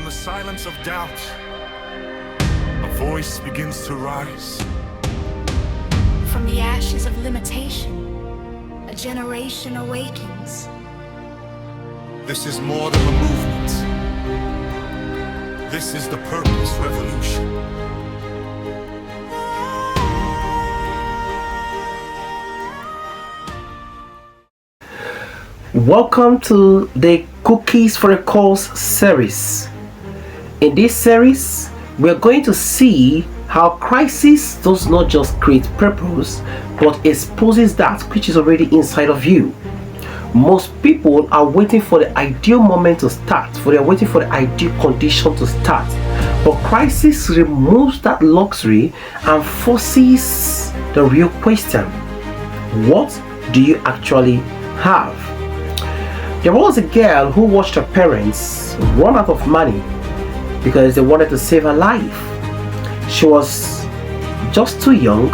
From the silence of doubt, a voice begins to rise. From the ashes of limitation, a generation awakens. This is more than a movement. This is the purpose revolution. Welcome to the Cookies for a Cause series. In this series, we are going to see how crisis does not just create purpose, but exposes that which is already inside of you. Most people are waiting for the ideal moment to start, they are waiting for the ideal condition to start. But crisis removes that luxury and forces the real question: what do you actually have? There was a girl who watched her parents run out of money because they wanted to save her life. She was just too young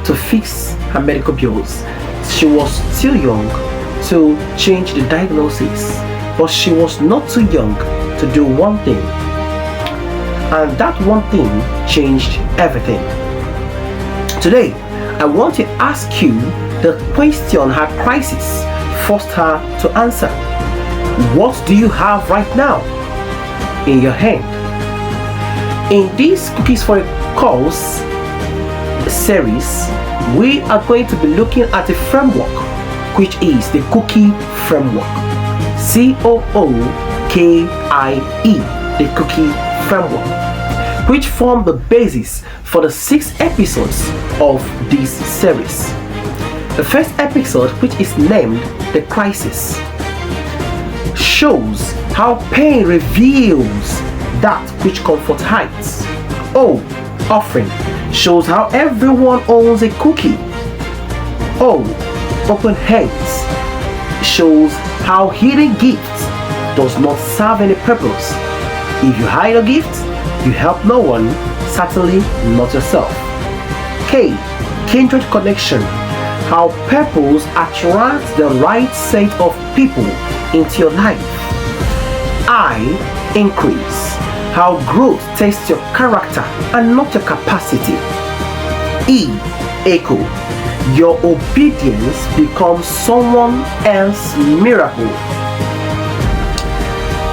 to fix her medical bills. She was still young to change the diagnosis, but she was not too young to do one thing. And that one thing changed everything. Today, I want to ask you the question her crisis forced her to answer. What do you have right now in your hand? In this Cookies for a Cause series, we are going to be looking at a framework, which is the Cookie Framework. C-O-O-K-I-E, the Cookie Framework, which form the basis for the 6 episodes of this series. The first episode, which is named The Crisis, shows how pain reveals that which comfort hides. O, Offering, shows how everyone owns a cookie. O, Open Hands, shows how hidden gifts does not serve any purpose. If you hide a gift, you help no one, certainly not yourself. K, Kindred Connection, how purpose attracts the right set of people into your life. I, Increase, how growth tests your character and not your capacity. E, Echo, your obedience becomes someone else's miracle.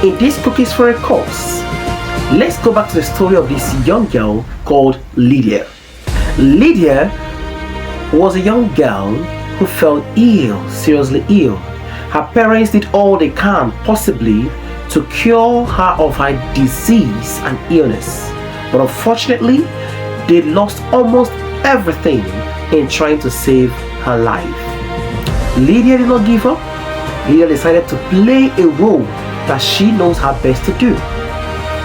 In this Cookies for a Cause, let's go back to the story of this young girl called Lydia. Lydia was a young girl who fell ill, seriously ill. Her parents did all they can possibly to cure her of her disease and illness, but unfortunately they lost almost everything in trying to save her life. Lydia did not give up. Lydia decided to play a role that she knows her best to do.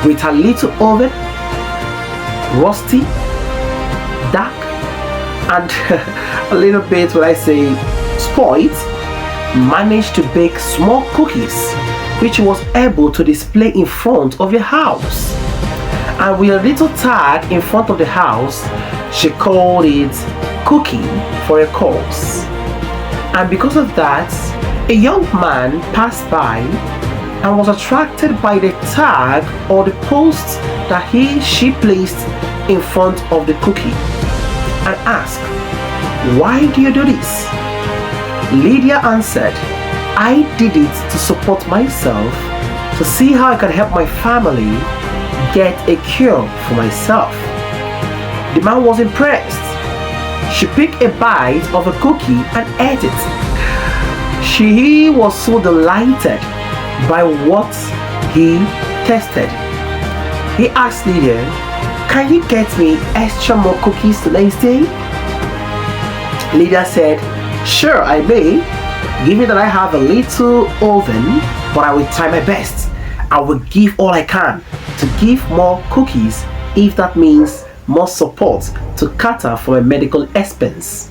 With her little oven, rusty, dark, and a little bit, when I say spoiled, managed to bake small cookies which was able to display in front of your house. And with a little tag in front of the house, she called it Cookie for a Cause. And because of that, a young man passed by and was attracted by the tag or the post that she placed in front of the cookie and asked, "Why do you do this?" Lydia answered, "I did it to support myself, to see how I can help my family get a cure for myself." The man was impressed. She picked a bite of a cookie and ate it. He was so delighted by what he tasted. He asked Lydia, "Can you get me extra more cookies the next day?" Lydia said, "Sure, I may, given that I have a little oven, but I will try my best. I will give all I can to give more cookies if that means more support to cater for a medical expense."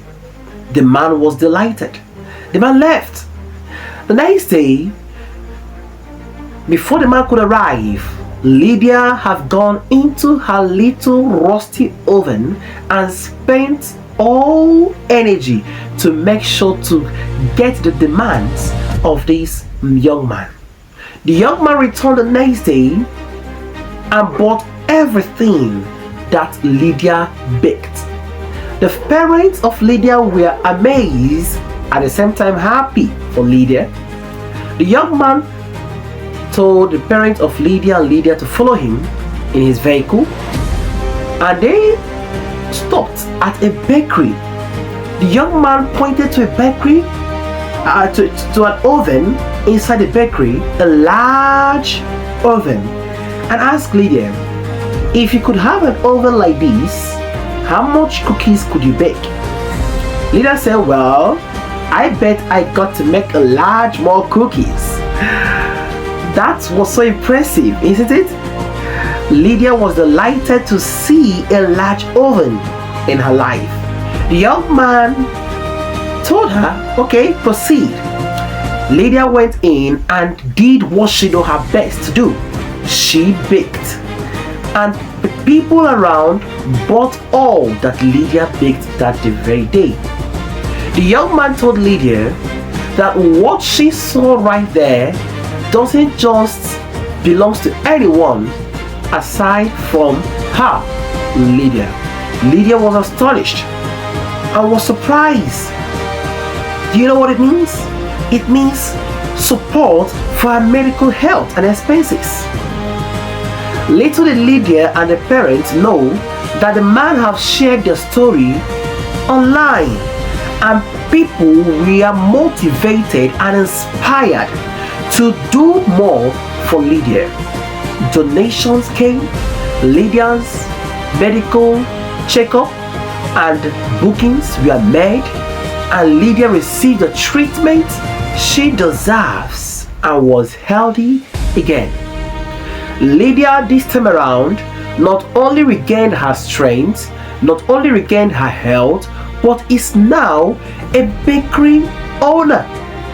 The man was delighted. The man left. The next day, before the man could arrive, Lydia had gone into her little rusty oven and spent all energy to make sure to get the demands of this young man. The young man returned the next day and bought everything that Lydia baked. The parents of Lydia were amazed, at the same time happy for Lydia. The young man told the parents of Lydia and Lydia to follow him in his vehicle, and they stopped at a bakery. The young man pointed to a bakery, to an oven inside the bakery, a large oven, and asked Lydia, if you could have an oven like this, how much cookies could you bake? Lydia said, well, I bet I got to make a large more cookies. That was so impressive, isn't it? Lydia was delighted to see a large oven in her life. The young man told her, okay, proceed. Lydia went in and did what she knew her best to do. She baked. And the people around bought all that Lydia baked that very day. The young man told Lydia that what she saw right there doesn't just belong to anyone aside from her, Lydia. Lydia was astonished and was surprised. Do you know what it means? It means support for her medical health and expenses. Little did Lydia and the parents know that the man have shared their story online, and people were motivated and inspired to do more for Lydia. Donations came, Lydia's medical checkup and bookings were made, and Lydia received the treatment she deserves and was healthy again. Lydia this time around not only regained her strength, not only regained her health, but is now a bakery owner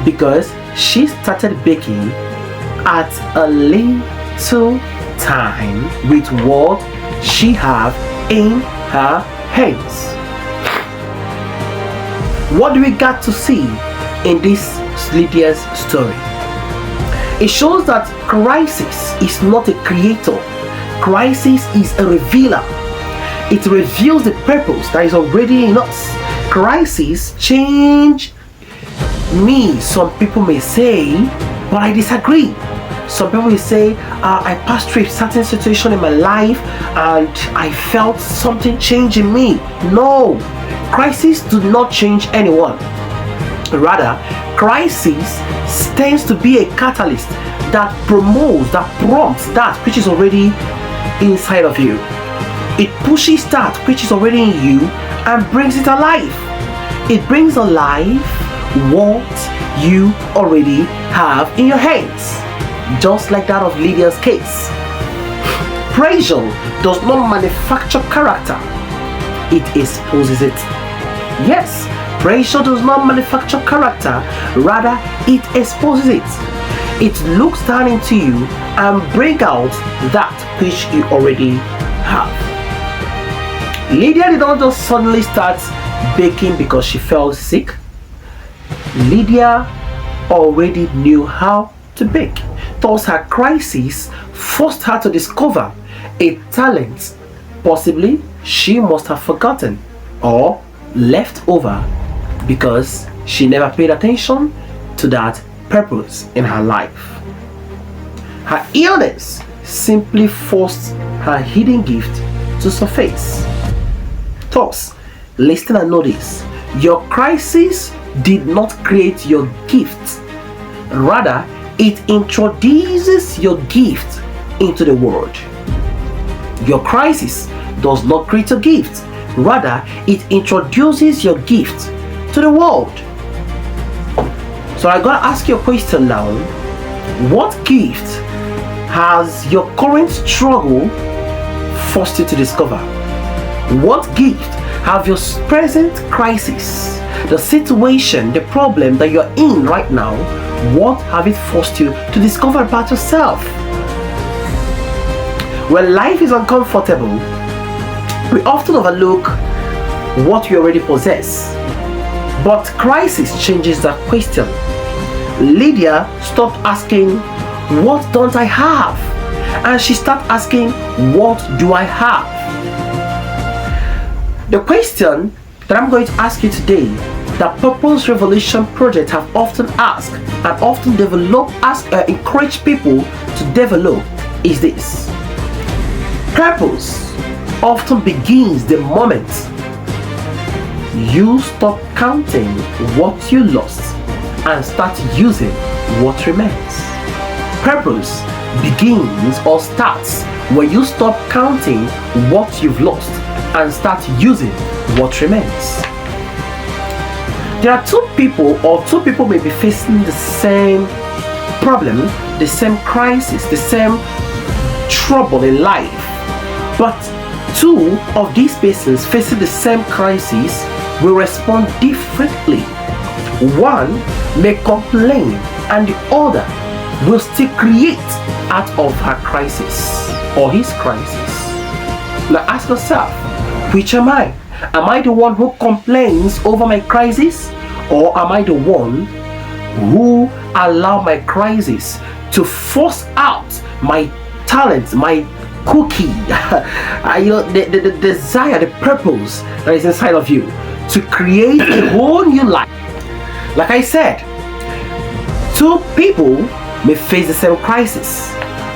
because she started baking at a little time with what she have in her hands. What do we got to see in this Lydia's story? It shows that crisis is not a creator. Crisis is a revealer. It reveals the purpose that is already in us. Crisis change me, some people may say, but I disagree. Some people will say, I passed through a certain situation in my life and I felt something change in me. No, crisis do not change anyone. Rather, crisis stands to be a catalyst that promotes, that prompts that which is already inside of you. It pushes that which is already in you and brings it alive. It brings alive what you already have in your hands. Just like that of Lydia's case. Pressure does not manufacture character, it exposes it. Yes, pressure does not manufacture character, rather it exposes it. It looks down into you and brings out that which you already have. Lydia did not just suddenly start baking because she felt sick. Lydia already knew how to bake. Thus her crisis forced her to discover a talent possibly she must have forgotten or left over because she never paid attention to that purpose in her life. Her illness simply forced her hidden gift to surface. Thus, listen and notice, your crisis did not create your gift. Rather, it introduces your gift into the world. Your crisis does not create a gift. Rather, it introduces your gift to the world. So I gotta ask you a question now. What gift has your current struggle forced you to discover? What gift have your present crisis, the situation, the problem that you're in right now, what have it forced you to discover about yourself? When life is uncomfortable, we often overlook what we already possess. But crisis changes that question. Lydia stopped asking, what don't I have? and she starts asking, what do I have? The question that I'm going to ask you today, that Purpose Revolution Project have often asked and often encourage people to develop, is this: purpose often begins the moment you stop counting what you lost and start using what remains. Purpose begins or starts when you stop counting what you've lost and start using what remains. There are two people may be facing the same problem, the same crisis, the same trouble in life, but two of these persons facing the same crisis will respond differently. One may complain and the other will still create out of her crisis or his crisis. Now ask yourself, which am I? Am I the one who complains over my crisis, or am I the one who allow my crisis to force out my talent, my cookie, the desire, the purpose that is inside of you to create a whole new life? Like I said, two people may face the same crisis,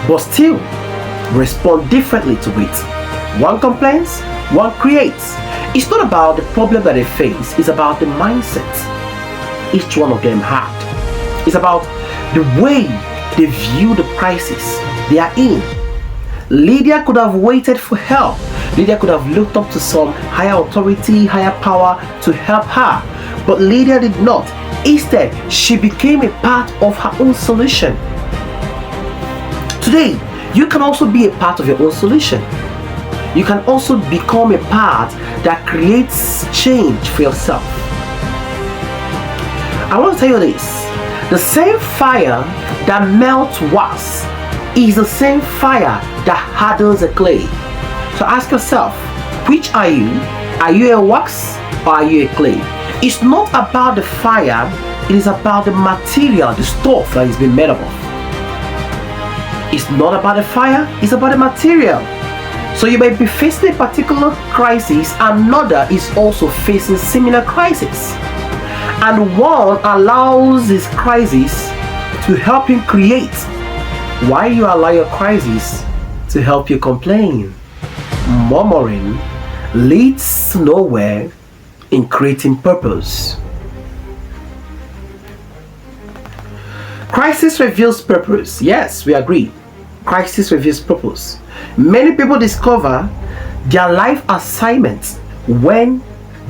but still respond differently to it. One complains, one creates. It's not about the problem that they face, it's about the mindset each one of them had. It's about the way they view the crisis they are in. Lydia could have waited for help. Lydia could have looked up to some higher authority, higher power to help her. But Lydia did not. Instead, she became a part of her own solution. Today, you can also be a part of your own solution. You can also become a part that creates change for yourself. I want to tell you this. The same fire that melts wax is the same fire that hardens a clay. So ask yourself, which are you? Are you a wax or are you a clay? It's not about the fire, it is about the material, the stuff that it's been made of. It's not about the fire, it's about the material. So you may be facing a particular crisis, another is also facing similar crisis. And one allows this crisis to help him create, while you allow your crisis to help you complain. Murmuring leads nowhere in creating purpose. Crisis reveals purpose. Yes, we agree. Crisis reveals purpose. Many people discover their life assignments when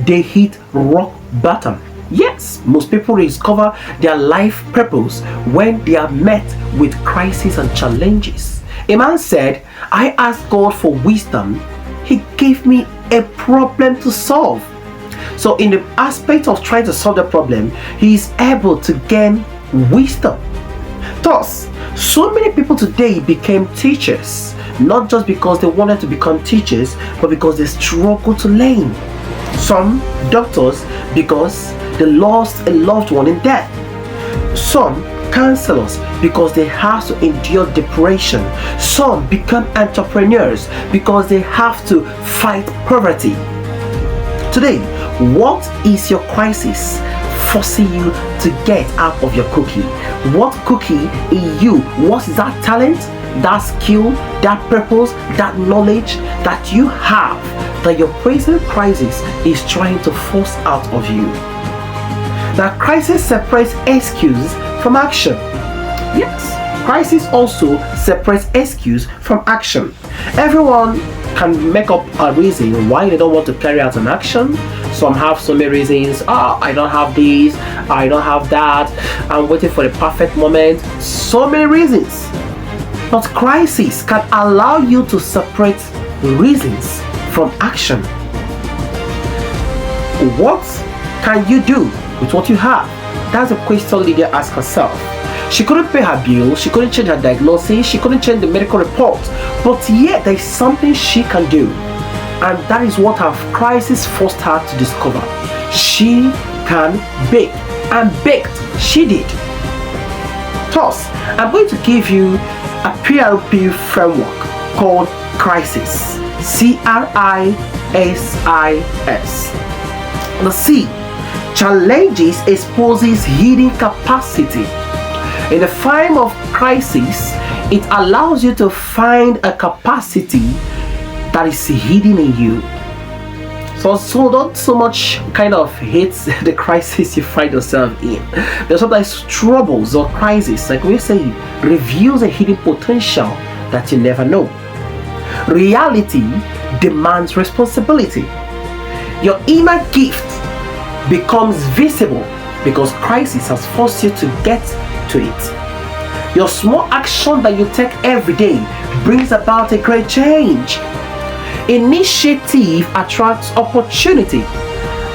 they hit rock bottom. Yes, most people discover their life purpose when they are met with crises and challenges. A man said, I asked God for wisdom. He gave me a problem to solve. So in the aspect of trying to solve the problem, he is able to gain wisdom. Thus, so many people today became teachers, not just because they wanted to become teachers, but because they struggled to learn. Some doctors because they lost a loved one in death. Some counselors because they have to endure depression. Some become entrepreneurs because they have to fight poverty. Today, what is your crisis forcing you to get out of your cookie? What cookie in you? What is that talent, that skill, that purpose, that knowledge that you have that your present crisis is trying to force out of you? Now, crisis separates excuse from action. Yes, crisis also separates excuse from action. Everyone can make up a reason why they don't want to carry out an action. Some have so many reasons. I don't have this, I don't have that, I'm waiting for the perfect moment. So many reasons. But crisis can allow you to separate reasons from action. What can you do with what you have? That's a question Lydia asked herself. She couldn't pay her bill, she couldn't change her diagnosis, she couldn't change the medical report, but yet there is something she can do. And that is what her crisis forced her to discover. She can bake, and baked she did. Thus, I'm going to give you a PRP framework called crisis. CRISIS. The C, challenges exposes hidden capacity. In the time of crisis, it allows you to find a capacity that is hidden in you. So don't so much kind of hate the crisis you find yourself in. There's sometimes troubles or crisis, like we say, reveals a hidden potential that you never know. Reality demands responsibility. Your inner gift becomes visible because crisis has forced you to get to it. Your small action that you take every day brings about a great change. Initiative attracts opportunity,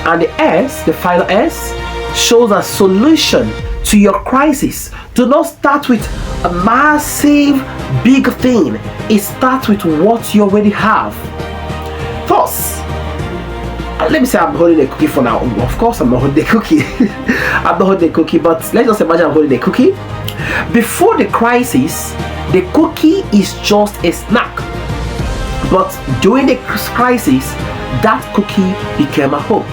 and the S, the final S, shows a solution to your crisis. Do not start with a massive big thing. It starts with what you already have. Thus, let me say I'm holding a cookie for now. Of course I'm not holding a cookie. I'm not holding a cookie, but let's just imagine I'm holding a cookie. Before the crisis, the cookie is just a snack. But during the crisis, that cookie became a hope.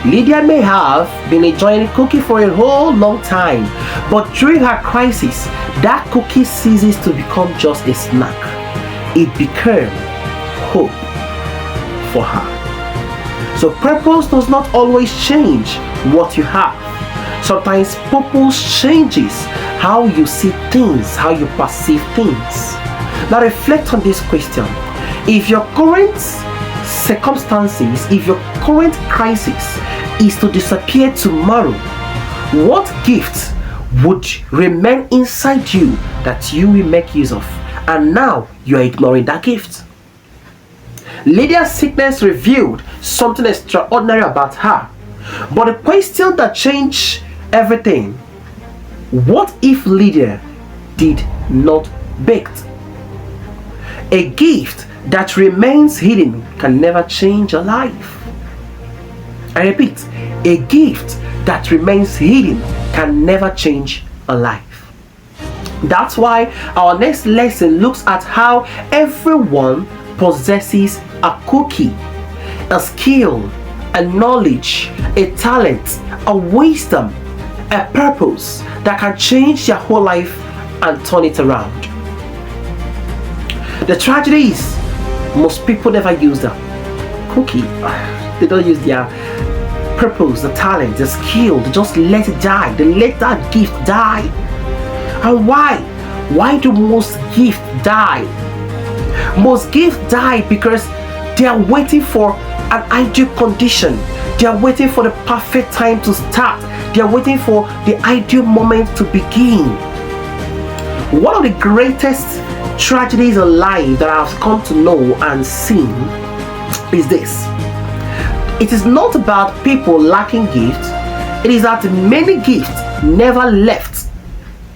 Lydia may have been enjoying a cookie for a whole long time, but during her crisis, that cookie ceases to become just a snack. It became hope for her. So purpose does not always change what you have. Sometimes purpose changes how you see things, how you perceive things. Now reflect on this question. If your current circumstances, if your current crisis is to disappear tomorrow, what gift would remain inside you that you will make use of? And now you are ignoring that gift. Lydia's sickness revealed something extraordinary about her. But the question that changed everything, what if Lydia did not bake? A gift that remains hidden can never change a life. I repeat, a gift that remains hidden can never change a life. That's why our next lesson looks at how everyone possesses a cookie, a skill, a knowledge, a talent, a wisdom, a purpose that can change their whole life and turn it around. The tragedy is, most people never use the cookie. They don't use their purpose, the talent, the skill. They just let it die. They let that gift die. And why? Why do most gifts die? Most gifts die because they are waiting for an ideal condition. They are waiting for the perfect time to start. They are waiting for the ideal moment to begin. One of the greatest tragedies in life that I've come to know and seen is this. It is not about people lacking gifts. It is that many gifts never left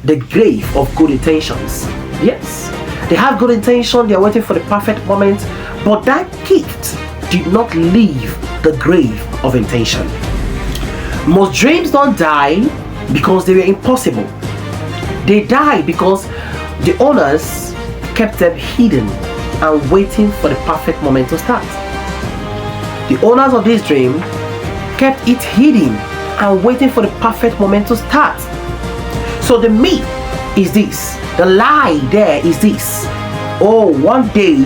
the grave of good intentions. Yes, they have good intention, they are waiting for the perfect moment, but that gift did not leave the grave of intention. Most dreams don't die because they were impossible. They die because the owners kept them hidden and waiting for the perfect moment to start. The owners of this dream kept it hidden and waiting for the perfect moment to start. So the myth is this, the lie there is this: oh, one day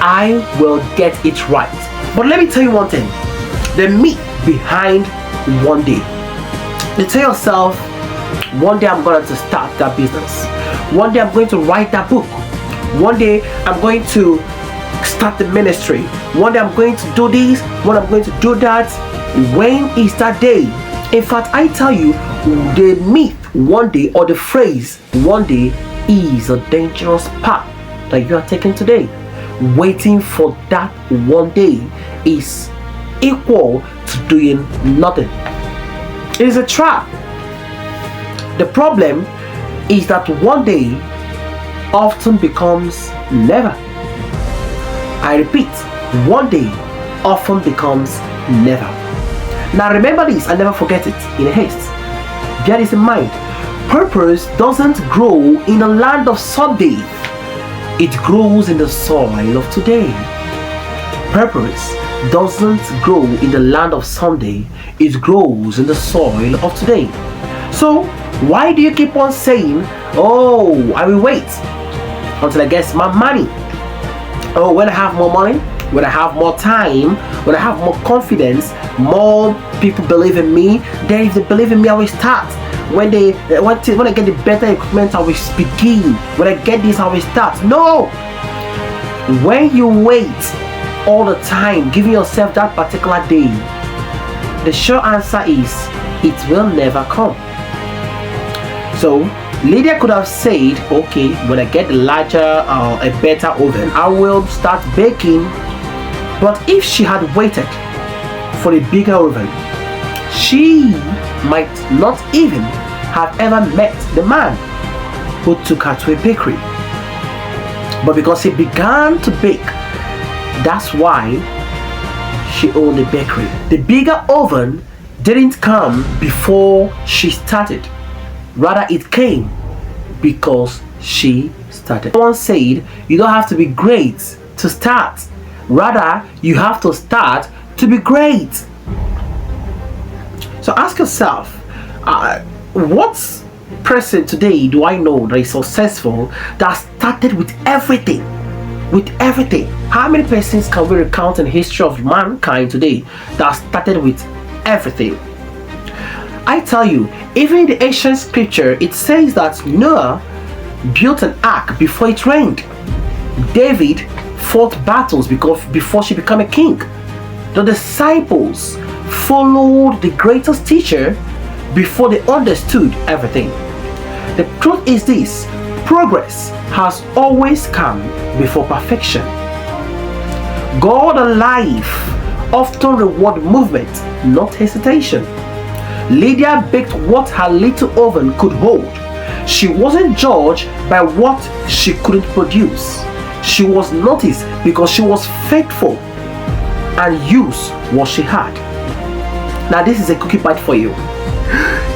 I will get it right. But let me tell you one thing, the myth behind one day. You tell yourself, one day I'm going to start that business. One day I'm going to write that book. One day I'm going to start the ministry. One day I'm going to do this. One day I'm going to do that. When is that day? In fact, I tell you, the myth one day, or the phrase one day, is a dangerous path that you are taking today. Waiting for that one day is equal to doing nothing. It is a trap. The problem is that one day often becomes never. I repeat, one day often becomes never. Now remember this and never forget it in haste. Bear this in mind. Purpose doesn't grow in the land of Sunday. It grows in the soil of today. Purpose doesn't grow in the land of Sunday. It grows in the soil of today. So, why do you keep on saying, oh, I will wait until I get my money? Oh, when I have more money, when I have more time, when I have more confidence, more people believe in me, then if they believe in me, I will start. When I get the better equipment, I will begin. When I get this, I will start. No! When you wait all the time, giving yourself that particular day, the sure answer is, it will never come. So, Lydia could have said, okay, when I get a larger, a better oven, I will start baking. But if she had waited for a bigger oven, she might not even have ever met the man who took her to a bakery. But because he began to bake, that's why she owned a bakery. The bigger oven didn't come before she started. Rather, it came because she started. Someone said, you don't have to be great to start. Rather, you have to start to be great. So ask yourself, what person today do I know that is successful that started with everything? With everything. How many persons can we recount in the history of mankind today that started with everything? I tell you, even in the ancient scripture, it says that Noah built an ark before it rained. David fought battles before she became a king. The disciples followed the greatest teacher before they understood everything. The truth is this: progress has always come before perfection. God and life often reward movement, not hesitation. Lydia baked what her little oven could hold. She wasn't judged by what she couldn't produce. She was noticed because she was faithful and used what she had. Now this is a cookie bite for you.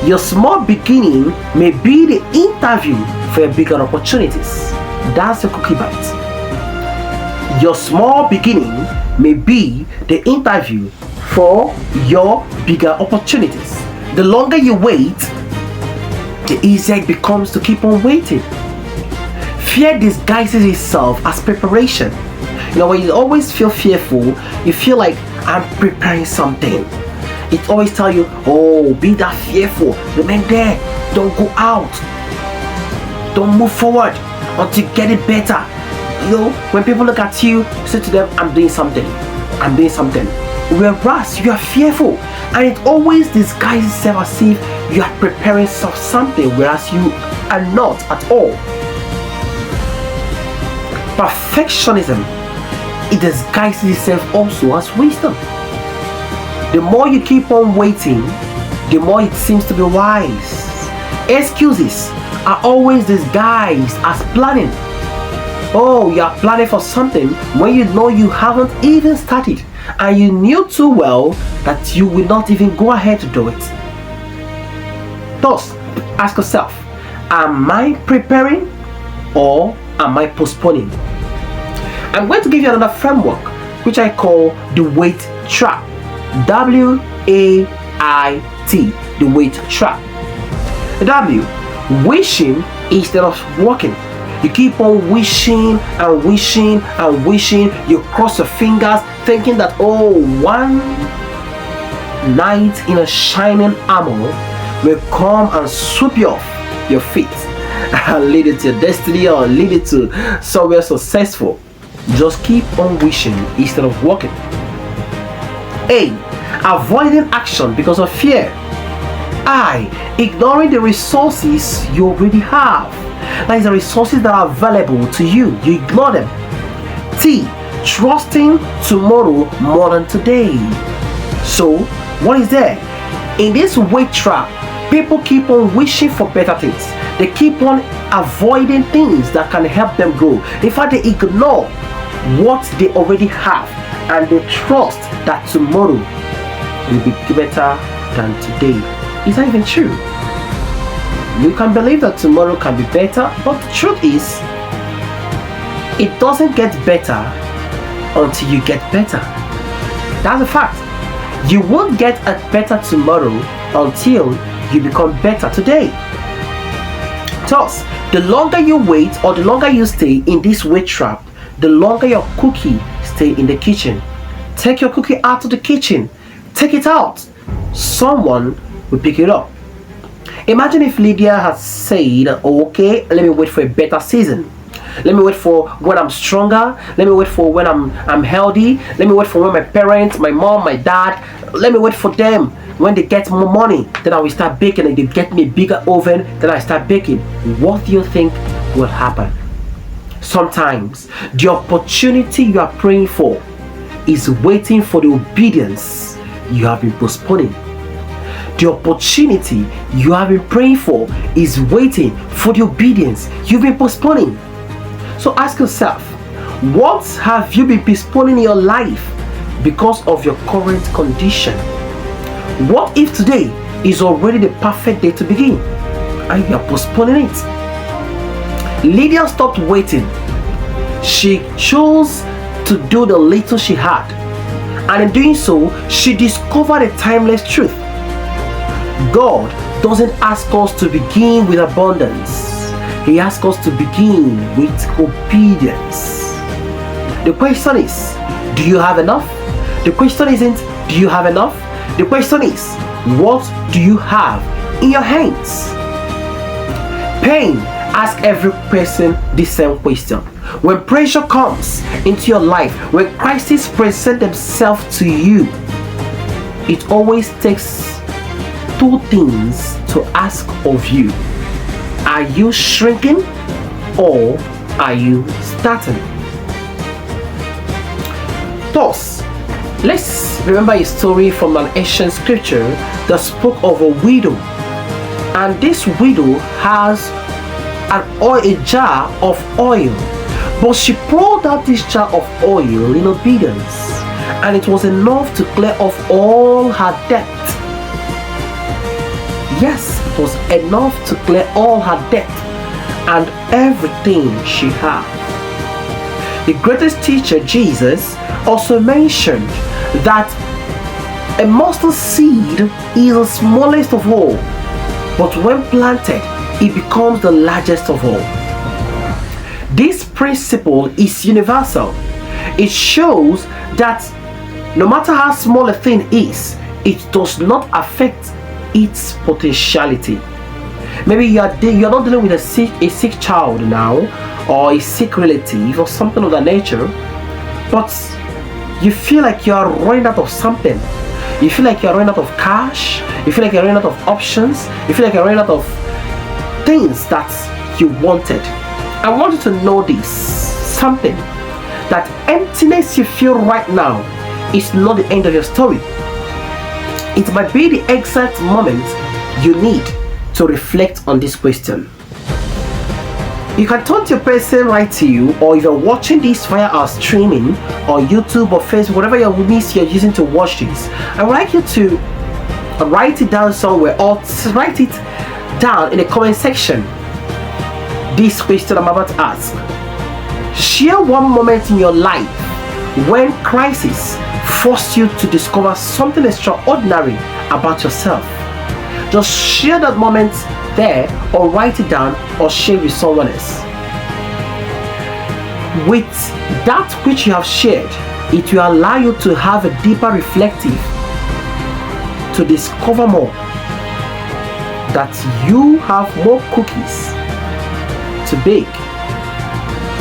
Your small beginning may be the interview for your bigger opportunities. That's the cookie bite. Your small beginning may be the interview for your bigger opportunities. The longer you wait, the easier it becomes to keep on waiting. Fear disguises itself as preparation. You know, when you always feel fearful, you feel like, I'm preparing something. It always tells you, oh, be that fearful. Remain there. Don't go out. Don't move forward until you get it better. You know, when people look at you, say to them, I'm doing something. I'm doing something. Whereas you are fearful, and it always disguises itself as if you are preparing something, whereas you are not at all. Perfectionism, it disguises itself also as wisdom. The more you keep on waiting, the more it seems to be wise. Excuses are always disguised as planning. Oh, you are planning for something when you know you haven't even started, and you knew too well that you will not even go ahead to do it. Thus, ask yourself, am I preparing or am I postponing? I'm going to give you another framework which I call the wait trap. W-A-I-T, the wait trap. W, wishing instead of working. You keep on wishing and wishing and wishing. You cross your fingers thinking that, oh, one knight in a shining armor will come and sweep you off your feet and lead you to your destiny or lead you to somewhere successful. Just keep on wishing instead of working. A, avoiding action because of fear. I, ignoring the resources you already have. Like the resources that are available to you, you ignore them. T, trusting tomorrow more than today. So, what is there? In this wait trap, people keep on wishing for better things. They keep on avoiding things that can help them grow. In fact, they ignore what they already have, and they trust that tomorrow will be better than today. Is that even true? You can believe that tomorrow can be better, but the truth is, it doesn't get better until you get better. That's a fact. You won't get a better tomorrow until you become better today. Thus, the longer you wait or the longer you stay in this wait trap, the longer your cookie stay in the kitchen. Take your cookie out of the kitchen. Take it out. Someone will pick it up. Imagine if Lydia had said, okay, let me wait for a better season. Let me wait for when I'm stronger. Let me wait for when I'm healthy. Let me wait for when my parents, my mom, my dad, let me wait for them. When they get more money, then I will start baking, and they get me a bigger oven, then I start baking. What do you think will happen? Sometimes the opportunity you are praying for is waiting for the obedience you have been postponing. The opportunity you have been praying for is waiting for the obedience you've been postponing. So ask yourself, what have you been postponing in your life because of your current condition? What if today is already the perfect day to begin and you are postponing it? Lydia stopped waiting. She chose to do the little she had, and in doing so, she discovered a timeless truth. God doesn't ask us to begin with abundance. He asks us to begin with obedience. The question is, do you have enough? The question isn't, do you have enough? The question is, what do you have in your hands? Pain asks every person the same question. When pressure comes into your life, when crises present themselves to you, it always takes two things to ask of you. Are you shrinking or are you starting? Thus, let's remember a story from an ancient scripture that spoke of a widow. And this widow has a jar of oil, but she poured out this jar of oil in obedience, and it was enough to clear off all her debt. Yes, it was enough to clear all her debt and everything she had. The greatest teacher, Jesus, also mentioned that a mustard seed is the smallest of all, but when planted, it becomes the largest of all. This principle is universal. It shows that no matter how small a thing is, it does not affect its potentiality. Maybe you're not dealing with a sick child now, or a sick relative or something of that nature, but you feel like you're running out of something. You feel like you're running out of cash. You feel like you're running out of options. You feel like you're running out of things that you wanted. I want you to know this, something, that emptiness you feel right now is not the end of your story. It might be the exact moment you need to reflect on this question. You can turn to your person right to you, or if you're watching this via our streaming on YouTube or Facebook, whatever your means you're using to watch this, I would like you to write it down somewhere, or write it down in the comment section. This question I'm about to ask. Share one moment in your life when crisis forced you to discover something extraordinary about yourself. Just share that moment there, or write it down, or share with someone else. With that which you have shared, it will allow you to have a deeper reflective, to discover more, that you have more cookies to bake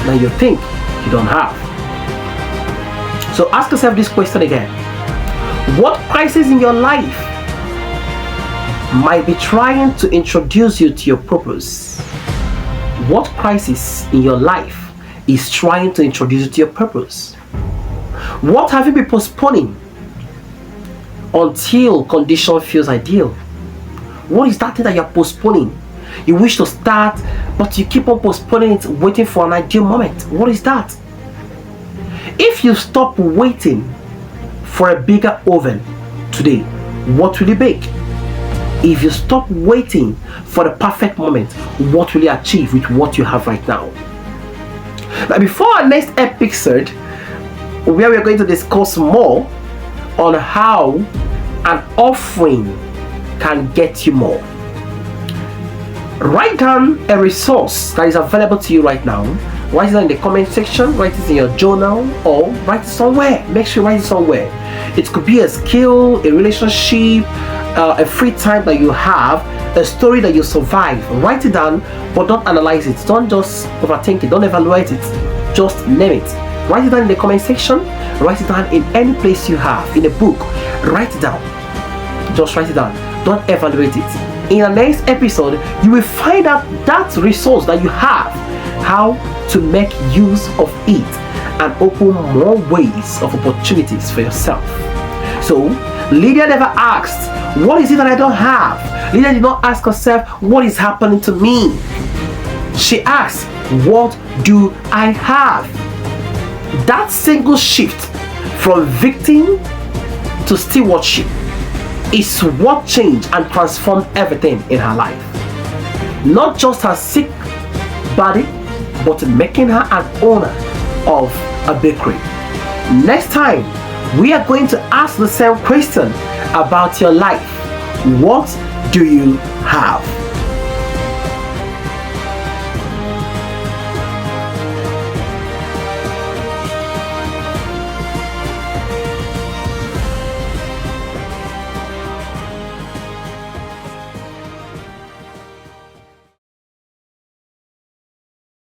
than you think you don't have. So ask yourself this question again. What crisis in your life might be trying to introduce you to your purpose? What crisis in your life is trying to introduce you to your purpose? What have you been postponing until condition feels ideal? What is that thing that you're postponing? You wish to start, but you keep on postponing it, waiting for an ideal moment. What is that? If you stop waiting for a bigger oven today, what will you bake? If you stop waiting for the perfect moment, what will you achieve with what you have right now? Now, before our next episode, where we're going to discuss more on how an offering can get you more, write down a resource that is available to you right now. Write it down in the comment section, write it in your journal, or write it somewhere. Make sure you write it somewhere. It could be a skill, a relationship, a free time that you have, a story that you survive. Write it down, but don't analyze it. Don't just overthink it. Don't evaluate it. Just name it. Write it down in the comment section. Write it down in any place you have, in a book. Write it down. Just write it down. Don't evaluate it. In the next episode, you will find out that resource that you have, how to make use of it and open more ways of opportunities for yourself. So, Lydia never asked, what is it that I don't have? Lydia did not ask herself, what is happening to me? She asked, what do I have? That single shift from victim to stewardship is what changed and transformed everything in her life. Not just her sick body, but making her an owner of a bakery. Next time, we are going to ask the same question about your life. What do you have?